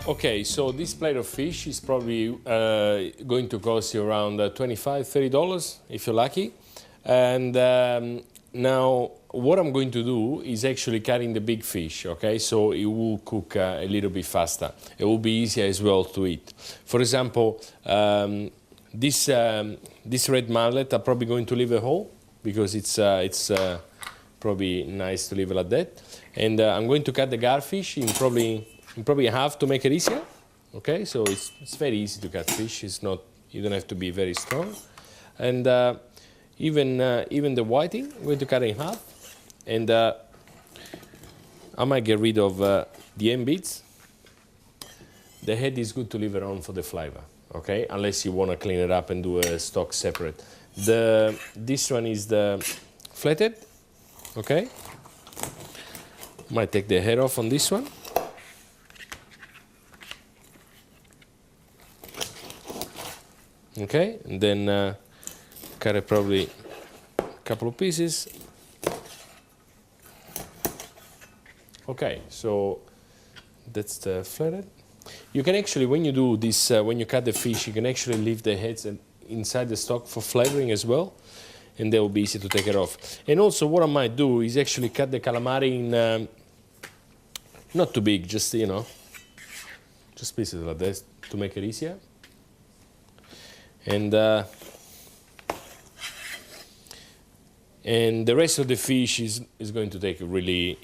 Okay, so this plate of fish is probably going to cost you around $25–30 if you're lucky. And now what I'm going to do is actually cutting the big fish, okay? So it will cook a little bit faster. It will be easier as well to eat. For example, this red mullet I'm probably going to leave it whole because it's probably nice to leave it like that. And I'm going to cut the garfish in probably half to make it easier. Okay, so it's very easy to cut fish. It's not, you don't have to be very strong. And even the whiting, I'm going to cut it in half. And I might get rid of the end bits. The head is good to leave it on for the flavor, okay? Unless you want to clean it up and do a stock separate. This one is the flathead, okay? Might take the head off on this one. Okay, and then cut it probably a couple of pieces. Okay, so that's the flathead. You can actually, when you do this, when you cut the fish, you can actually leave the heads inside the stock for flavoring as well, and they will be easy to take it off. And also what I might do is actually cut the calamari in, not too big, just, you know, just pieces like this to make it easier. And the rest of the fish is going to take really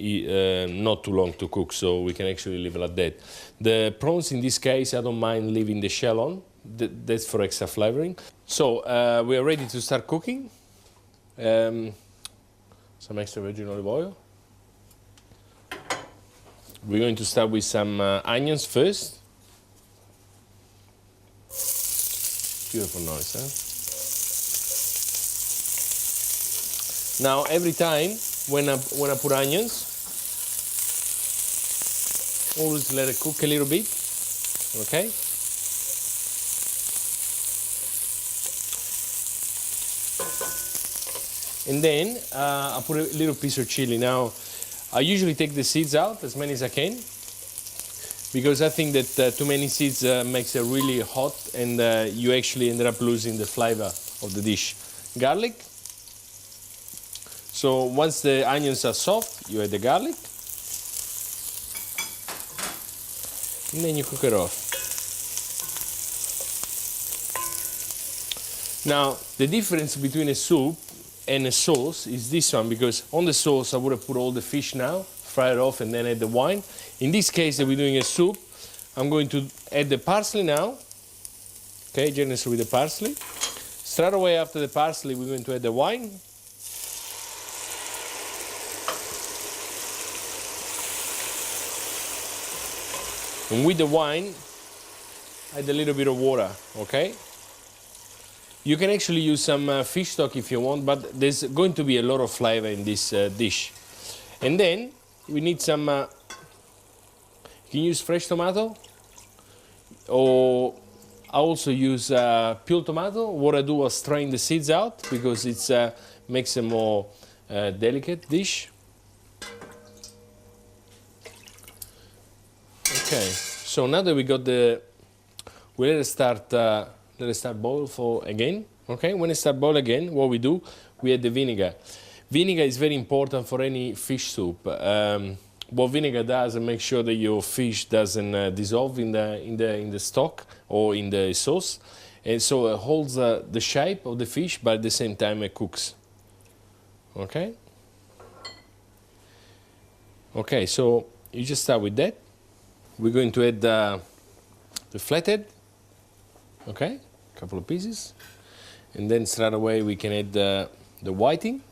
not too long to cook, so we can actually leave it like that. The prawns, in this case, I don't mind leaving the shell on. That's for extra flavoring. So we are ready to start cooking. Some extra virgin olive oil. We're going to start with some onions first. Beautiful noise, huh? Now, every time when I put onions, always let it cook a little bit, okay? And then I put a little piece of chili. Now, I usually take the seeds out, as many as I can, because I think that too many seeds makes it really hot, and you actually ended up losing the flavor of the dish. Garlic. So once the onions are soft, you add the garlic, and then you cook it off. Now, the difference between a soup and a sauce is this one, because on the sauce I would have put all the fish now, fry it off, and then add the wine. In this case that we're doing a soup, I'm going to add the parsley now, okay, generously with the parsley. Straight away after the parsley, we're going to add the wine. And with the wine, add a little bit of water, okay? You can actually use some fish stock if you want, but there's going to be a lot of flavor in this dish. And then we need some, you can use fresh tomato, or I also use peeled tomato. What I do is strain the seeds out because it makes a more delicate dish. Okay, so now that we got we let it start boil for again. Okay, when it start boil again, what we do, we add the vinegar. Vinegar is very important for any fish soup. What vinegar does, it makes sure that your fish doesn't dissolve in the stock or in the sauce, and so it holds the shape of the fish, but at the same time it cooks. Okay. Okay, so you just start with that. We're going to add the flathead, okay, a couple of pieces, and then straight away we can add the whiting.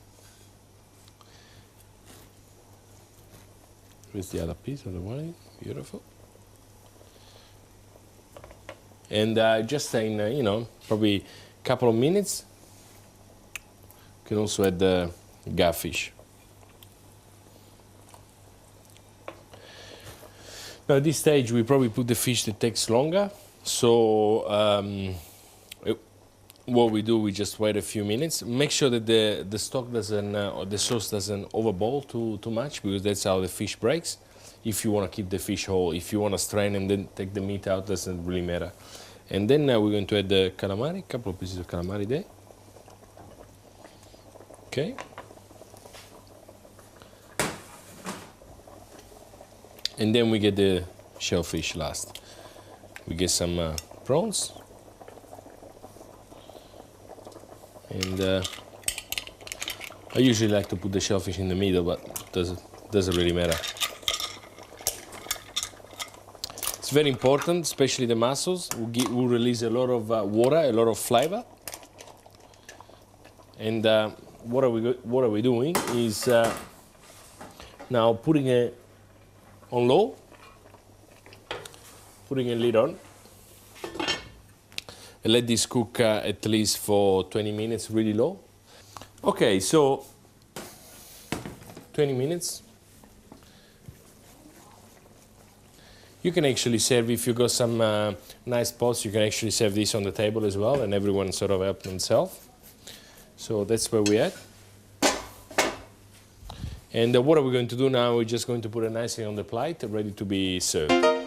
Here's the other piece of the whiting, beautiful. And just in, you know, probably a couple of minutes, you can also add the garfish. Now at this stage we probably put the fish that takes longer, so what we do, we just wait a few minutes. Make sure that the stock doesn't, or the sauce doesn't overboil too much, because that's how the fish breaks. if you want to keep the fish whole. If you want to strain and then take the meat out, doesn't really matter. And then we're going to add the calamari, a couple of pieces of calamari there. Okay. And then we get the shellfish last. We get some prawns. And I usually like to put the shellfish in the middle, but doesn't really matter. It's very important, especially the mussels, will release a lot of water, a lot of flavor. And what are we doing is now putting it on low, putting a lid on, and let this cook at least for 20 minutes, really low. Okay, so 20 minutes. You can actually serve, if you got some nice pots, you can actually serve this on the table as well, and everyone sort of help themselves. So that's where we're at. And what are we going to do now? We're just going to put it nicely on the plate, ready to be served.